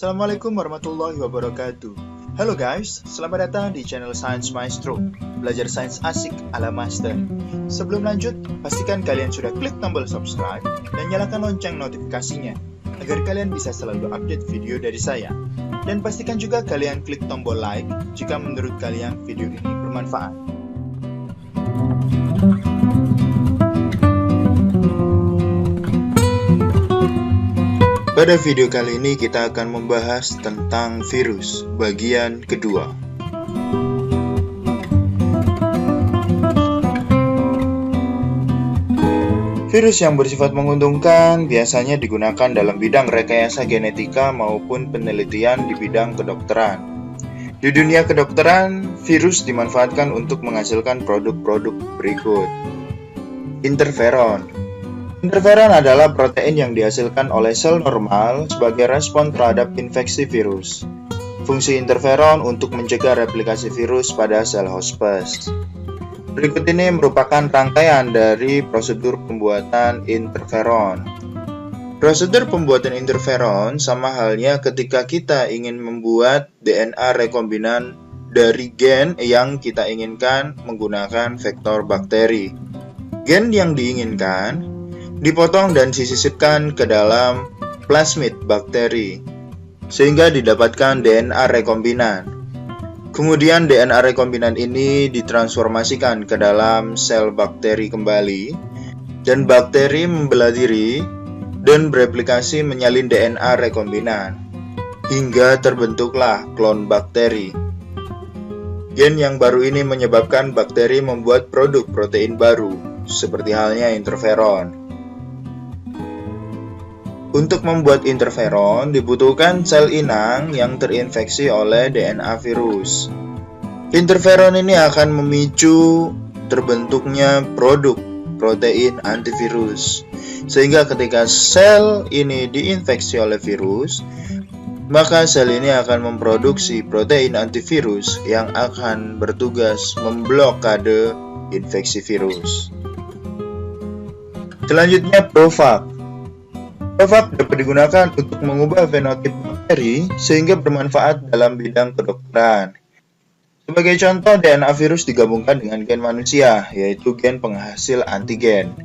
Assalamualaikum warahmatullahi wabarakatuh. Halo guys, selamat datang di channel Science Maestro. Belajar sains asik ala master. Sebelum lanjut, pastikan kalian sudah klik tombol subscribe dan nyalakan lonceng notifikasinya agar kalian bisa selalu update video dari saya. Dan pastikan juga kalian klik tombol like jika menurut kalian video ini bermanfaat. Pada video kali ini kita akan membahas tentang virus bagian kedua. Virus yang bersifat menguntungkan biasanya digunakan dalam bidang rekayasa genetika maupun penelitian di bidang kedokteran. Di dunia kedokteran, virus dimanfaatkan untuk menghasilkan produk-produk berikut. Interferon. Interferon adalah protein yang dihasilkan oleh sel normal sebagai respon terhadap infeksi virus. Fungsi interferon untuk mencegah replikasi virus pada sel hospes. Berikut ini merupakan rangkaian dari prosedur pembuatan interferon. Prosedur pembuatan interferon sama halnya ketika kita ingin membuat DNA rekombinan dari gen yang kita inginkan menggunakan vektor bakteri. Gen yang diinginkan dipotong dan disisipkan ke dalam plasmid bakteri, sehingga didapatkan DNA rekombinan. Kemudian DNA rekombinan ini ditransformasikan ke dalam sel bakteri kembali, dan bakteri membelah diri dan bereplikasi menyalin DNA rekombinan, hingga terbentuklah klon bakteri. Gen yang baru ini menyebabkan bakteri membuat produk protein baru, seperti halnya interferon. Untuk membuat interferon, dibutuhkan sel inang yang terinfeksi oleh DNA virus. Interferon ini akan memicu terbentuknya produk protein antivirus, sehingga ketika sel ini diinfeksi oleh virus, maka sel ini akan memproduksi protein antivirus yang akan bertugas memblokade infeksi virus. Selanjutnya, profag. Profag dapat digunakan untuk mengubah fenotip bakteri sehingga bermanfaat dalam bidang kedokteran. Sebagai contoh, DNA virus digabungkan dengan gen manusia, yaitu gen penghasil antigen.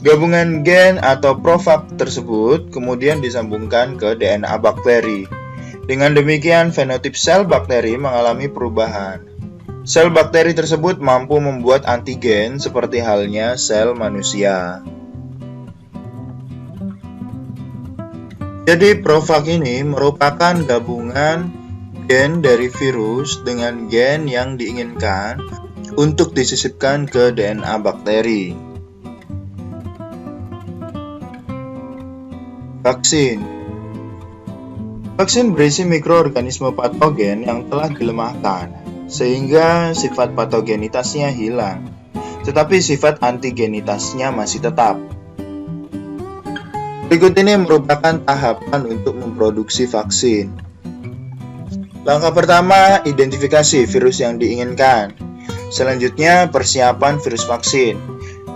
Gabungan gen atau profag tersebut kemudian disambungkan ke DNA bakteri. Dengan demikian, fenotip sel bakteri mengalami perubahan. Sel bakteri tersebut mampu membuat antigen seperti halnya sel manusia. Jadi profag ini merupakan gabungan gen dari virus dengan gen yang diinginkan untuk disisipkan ke DNA bakteri. Vaksin. Vaksin berisi mikroorganisme patogen yang telah dilemahkan, sehingga sifat patogenitasnya hilang, tetapi sifat antigenitasnya masih tetap. Berikut ini merupakan tahapan untuk memproduksi vaksin. Langkah pertama, identifikasi virus yang diinginkan. Selanjutnya, persiapan virus vaksin.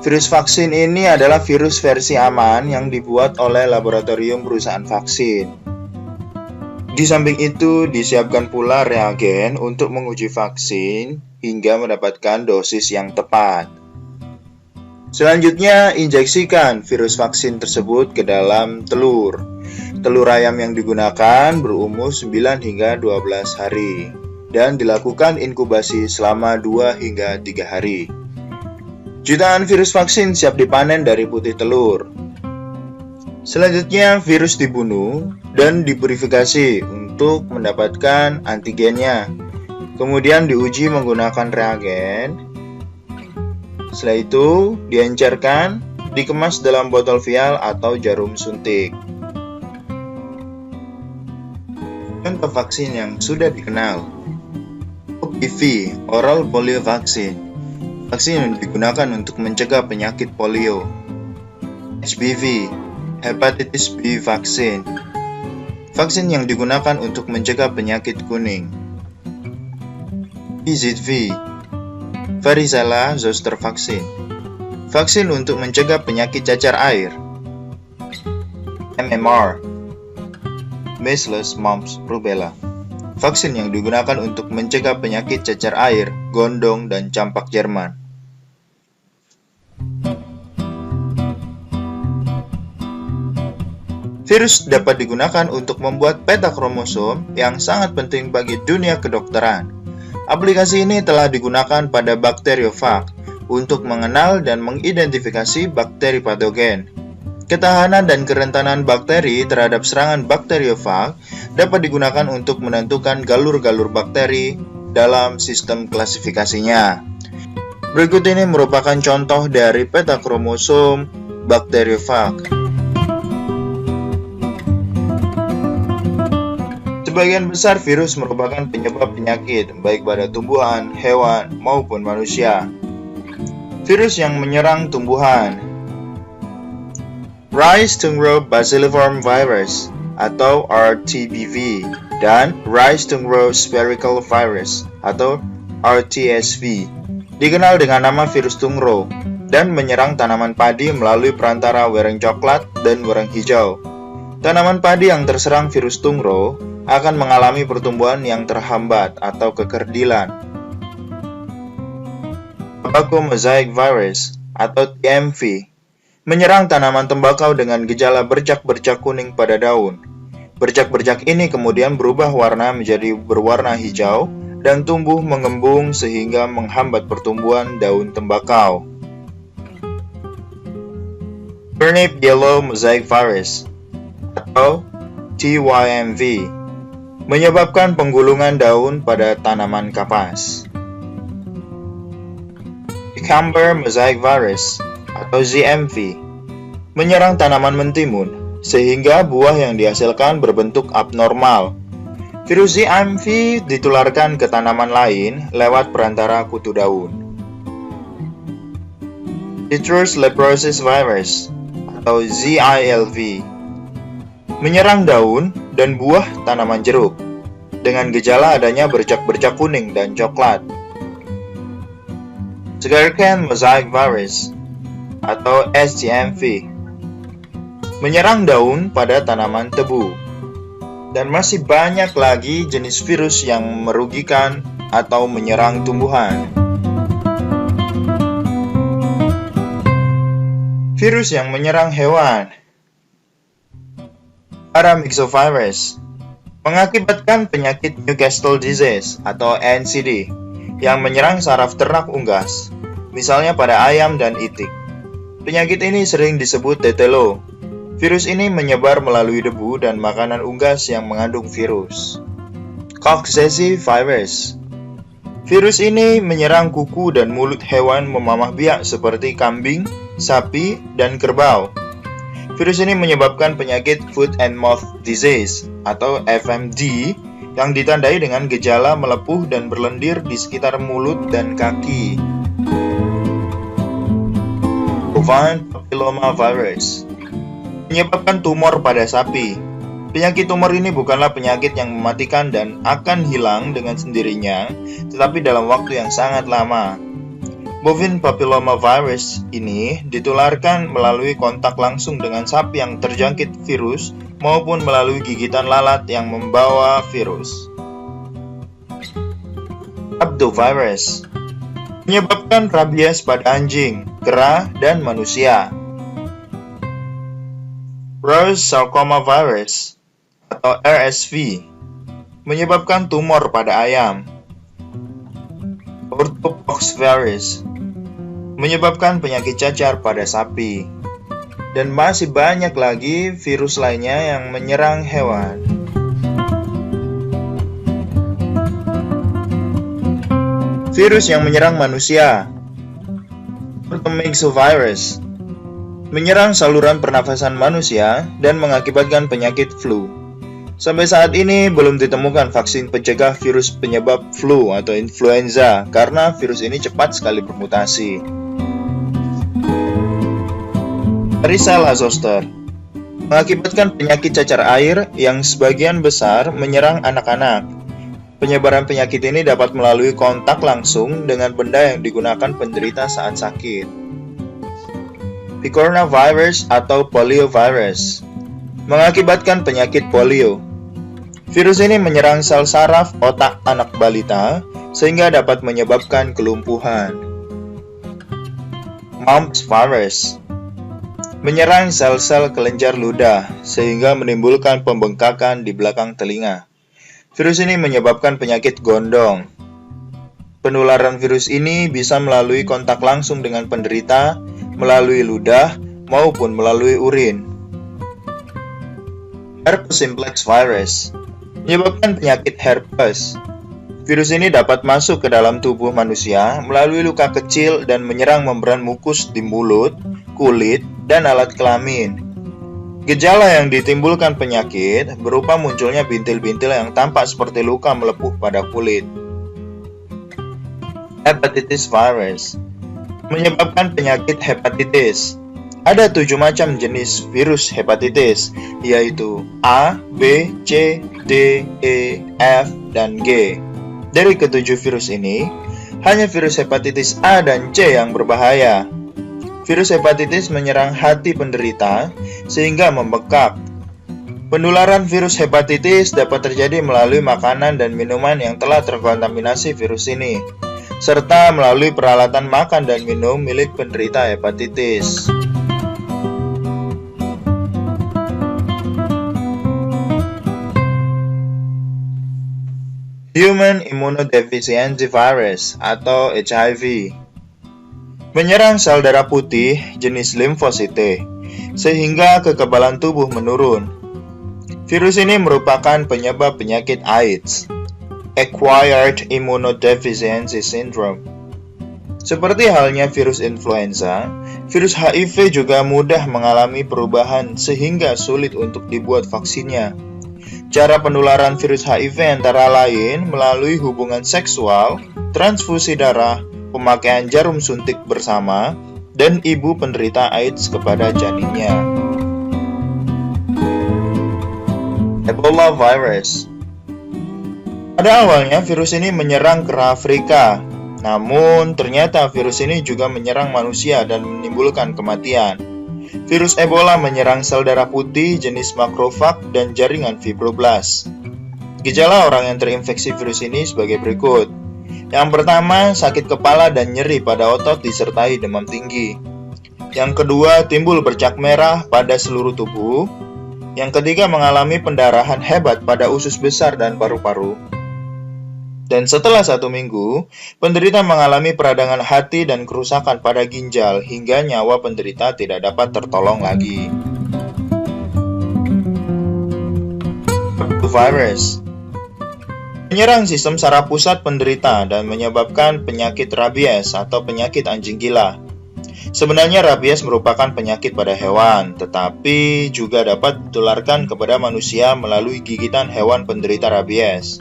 Virus vaksin ini adalah virus versi aman yang dibuat oleh laboratorium perusahaan vaksin. Di samping itu, disiapkan pula reagen untuk menguji vaksin hingga mendapatkan dosis yang tepat. Selanjutnya, injeksikan virus vaksin tersebut ke dalam telur. Telur ayam yang digunakan berumur 9 hingga 12 hari dan dilakukan inkubasi selama 2 hingga 3 hari. Jutaan virus vaksin siap dipanen dari putih telur. Selanjutnya, virus dibunuh dan dipurifikasi untuk mendapatkan antigennya. Kemudian diuji menggunakan reagen. Setelah itu, diencerkan, dikemas dalam botol vial atau jarum suntik. Contoh vaksin yang sudah dikenal. OPV, Oral Polio Vaccine. Vaksin yang digunakan untuk mencegah penyakit polio. HBV, Hepatitis B Vaccine. Vaksin yang digunakan untuk mencegah penyakit kuning. PZV, Varicella Zoster Vaccine. Vaksin untuk mencegah penyakit cacar air. MMR, measles, mumps, rubella. Vaksin yang digunakan untuk mencegah penyakit cacar air, gondong, dan campak Jerman. Virus dapat digunakan untuk membuat peta kromosom yang sangat penting bagi dunia kedokteran. Aplikasi ini telah digunakan pada bakteriofag untuk mengenal dan mengidentifikasi bakteri patogen. Ketahanan dan kerentanan bakteri terhadap serangan bakteriofag dapat digunakan untuk menentukan galur-galur bakteri dalam sistem klasifikasinya. Berikut ini merupakan contoh dari peta kromosom bakteriofag. Sebagian besar virus merupakan penyebab penyakit, baik pada tumbuhan, hewan, maupun manusia. Virus yang menyerang tumbuhan: Rhizostungro bacilliform virus atau RTBV dan Rhizostungro spherical virus atau RTSV, dikenal dengan nama virus tungro, dan menyerang tanaman padi melalui perantara wereng coklat dan wereng hijau. Tanaman padi yang terserang virus tungro akan mengalami pertumbuhan yang terhambat atau kekerdilan. Tobacco mosaic virus atau TMV menyerang tanaman tembakau dengan gejala bercak-bercak kuning pada daun. Bercak-bercak ini kemudian berubah warna menjadi berwarna hijau dan tumbuh mengembung sehingga menghambat pertumbuhan daun tembakau. Turnip yellow mosaic virus atau TYMV menyebabkan penggulungan daun pada tanaman kapas. Cucumber mosaic virus atau ZMV menyerang tanaman mentimun sehingga buah yang dihasilkan berbentuk abnormal. Virus ZMV ditularkan ke tanaman lain lewat perantara kutu daun. Citrus leprosis virus atau ZILV menyerang daun dan buah tanaman jeruk dengan gejala adanya bercak-bercak kuning dan coklat. Sugarcane mosaic virus atau SCMV menyerang daun pada tanaman tebu. Dan masih banyak lagi jenis virus yang merugikan atau menyerang tumbuhan. Virus yang menyerang hewan: Paramyxovirus mengakibatkan penyakit Newcastle disease atau NCD yang menyerang saraf ternak unggas, misalnya pada ayam dan itik. Penyakit ini sering disebut tetelo. Virus ini menyebar melalui debu dan makanan unggas yang mengandung virus. Coxsackie virus. Virus ini menyerang kuku dan mulut hewan memamah biak seperti kambing, sapi, dan kerbau. Virus ini menyebabkan penyakit Foot and Mouth Disease atau FMD yang ditandai dengan gejala melepuh dan berlendir di sekitar mulut dan kaki. Bovine papilloma virus menyebabkan tumor pada sapi. Penyakit tumor ini bukanlah penyakit yang mematikan dan akan hilang dengan sendirinya, tetapi dalam waktu yang sangat lama. Bovine papilloma virus ini ditularkan melalui kontak langsung dengan sapi yang terjangkit virus maupun melalui gigitan lalat yang membawa virus. Rhabdovirus menyebabkan rabies pada anjing, kera, dan manusia. Rose sarcoma virus atau RSV menyebabkan tumor pada ayam. Orthopox virus menyebabkan penyakit cacar pada sapi. Dan masih banyak lagi virus lainnya yang menyerang hewan. Virus yang menyerang manusia: Paramyxovirus menyerang saluran pernafasan manusia dan mengakibatkan penyakit flu. Sampai saat ini belum ditemukan vaksin pencegah virus penyebab flu atau influenza karena virus ini cepat sekali bermutasi. Varicella zoster mengakibatkan penyakit cacar air yang sebagian besar menyerang anak-anak. Penyebaran penyakit ini dapat melalui kontak langsung dengan benda yang digunakan penderita saat sakit. Picorna virus atau poliovirus mengakibatkan penyakit polio. Virus ini menyerang sel saraf otak anak balita sehingga dapat menyebabkan kelumpuhan. Mumps virus menyerang sel-sel kelenjar ludah sehingga menimbulkan pembengkakan di belakang telinga. Virus ini menyebabkan penyakit gondong. Penularan virus ini bisa melalui kontak langsung dengan penderita, melalui ludah, maupun melalui urin. Herpes simplex virus menyebabkan penyakit herpes. Virus ini dapat masuk ke dalam tubuh manusia melalui luka kecil dan menyerang membran mukus di mulut, kulit, dan alat kelamin. Gejala yang ditimbulkan penyakit berupa munculnya bintil-bintil yang tampak seperti luka melepuh pada kulit. Hepatitis virus menyebabkan penyakit hepatitis. Ada 7 macam jenis virus hepatitis, yaitu A, B, C, D, E, F, dan G. Dari ketujuh virus ini, hanya virus hepatitis A dan C yang berbahaya. Virus hepatitis menyerang hati penderita sehingga membekak. Penularan virus hepatitis dapat terjadi melalui makanan dan minuman yang telah terkontaminasi virus ini, serta melalui peralatan makan dan minum milik penderita hepatitis. Human Immunodeficiency Virus atau HIV menyerang sel darah putih jenis limfosite sehingga kekebalan tubuh menurun. Virus ini merupakan penyebab penyakit AIDS, Acquired Immunodeficiency Syndrome. Seperti halnya virus influenza, virus HIV juga mudah mengalami perubahan sehingga sulit untuk dibuat vaksinnya. Cara penularan virus HIV antara lain melalui hubungan seksual, transfusi darah, pemakaian jarum suntik bersama, dan ibu penderita AIDS kepada janinnya. Ebola virus. Pada awalnya virus ini menyerang kera Afrika, namun ternyata virus ini juga menyerang manusia dan menimbulkan kematian. Virus Ebola menyerang sel darah putih jenis makrofag dan jaringan fibroblast. Gejala orang yang terinfeksi virus ini sebagai berikut. Yang pertama, sakit kepala dan nyeri pada otot disertai demam tinggi. Yang kedua, timbul bercak merah pada seluruh tubuh. Yang ketiga, mengalami pendarahan hebat pada usus besar dan paru-paru. Dan setelah 1 minggu, penderita mengalami peradangan hati dan kerusakan pada ginjal hingga nyawa penderita tidak dapat tertolong lagi. Virus menyerang sistem saraf pusat penderita dan menyebabkan penyakit rabies atau penyakit anjing gila. Sebenarnya rabies merupakan penyakit pada hewan, tetapi juga dapat ditularkan kepada manusia melalui gigitan hewan penderita rabies.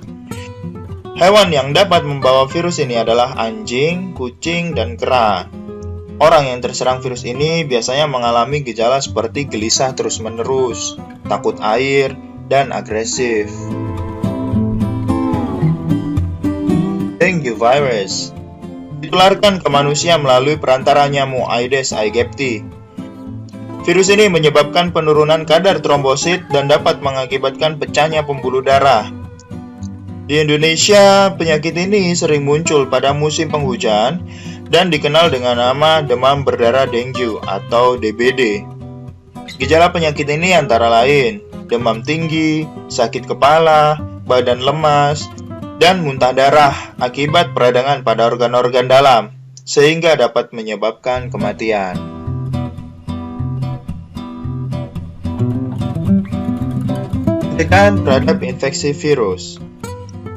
Hewan yang dapat membawa virus ini adalah anjing, kucing, dan kera. Orang yang terserang virus ini biasanya mengalami gejala seperti gelisah terus-menerus, takut air, dan agresif. Dengue virus ditularkan ke manusia melalui perantara nyamuk Aedes aegypti. Virus ini menyebabkan penurunan kadar trombosit dan dapat mengakibatkan pecahnya pembuluh darah. Di Indonesia, penyakit ini sering muncul pada musim penghujan dan dikenal dengan nama demam berdarah dengue atau DBD. Gejala penyakit ini antara lain demam tinggi, sakit kepala, badan lemas, dan muntah darah akibat peradangan pada organ-organ dalam, sehingga dapat menyebabkan kematian. Pencegahan terhadap infeksi virus.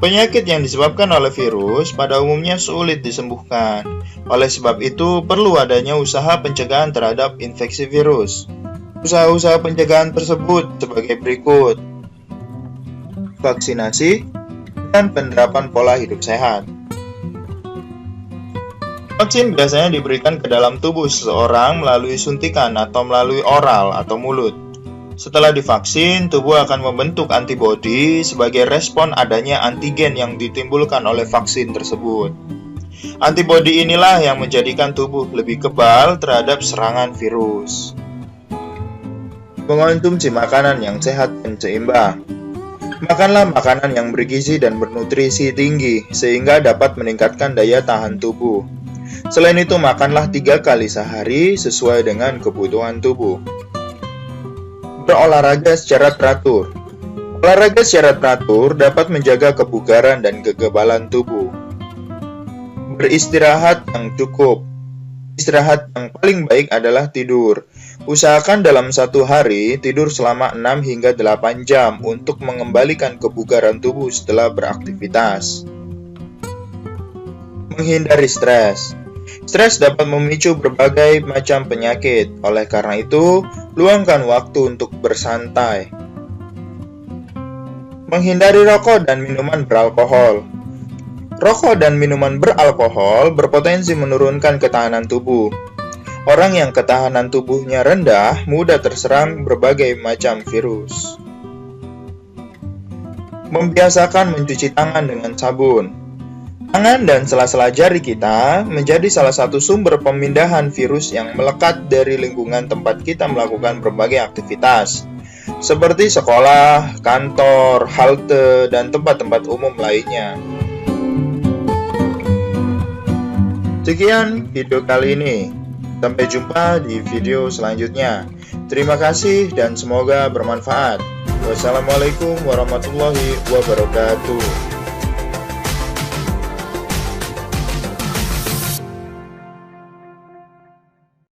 Penyakit yang disebabkan oleh virus pada umumnya sulit disembuhkan. Oleh sebab itu, perlu adanya usaha pencegahan terhadap infeksi virus. Usaha-usaha pencegahan tersebut sebagai berikut: vaksinasi dan penerapan pola hidup sehat. Vaksin biasanya diberikan ke dalam tubuh seseorang melalui suntikan atau melalui oral atau mulut. Setelah divaksin, tubuh akan membentuk antibodi sebagai respon adanya antigen yang ditimbulkan oleh vaksin tersebut. Antibodi inilah yang menjadikan tubuh lebih kebal terhadap serangan virus. Mengonsumsi makanan yang sehat dan seimbang. Makanlah makanan yang bergizi dan bernutrisi tinggi, sehingga dapat meningkatkan daya tahan tubuh. Selain itu, makanlah 3 kali sehari sesuai dengan kebutuhan tubuh. Berolahraga secara teratur. Olahraga secara teratur dapat menjaga kebugaran dan kekebalan tubuh. Beristirahat yang cukup. Istirahat yang paling baik adalah tidur. Usahakan dalam satu hari tidur selama 6 hingga 8 jam untuk mengembalikan kebugaran tubuh setelah beraktivitas. Menghindari stres. Stres dapat memicu berbagai macam penyakit. Oleh karena itu, luangkan waktu untuk bersantai. Menghindari rokok dan minuman beralkohol. Rokok dan minuman beralkohol berpotensi menurunkan ketahanan tubuh. Orang yang ketahanan tubuhnya rendah mudah terserang berbagai macam virus. Membiasakan mencuci tangan dengan sabun. Tangan dan sela-sela jari kita menjadi salah satu sumber pemindahan virus yang melekat dari lingkungan tempat kita melakukan berbagai aktivitas, seperti sekolah, kantor, halte, dan tempat-tempat umum lainnya. Sekian video kali ini. Sampai jumpa di video selanjutnya. Terima kasih dan semoga bermanfaat. Wassalamualaikum warahmatullahi wabarakatuh.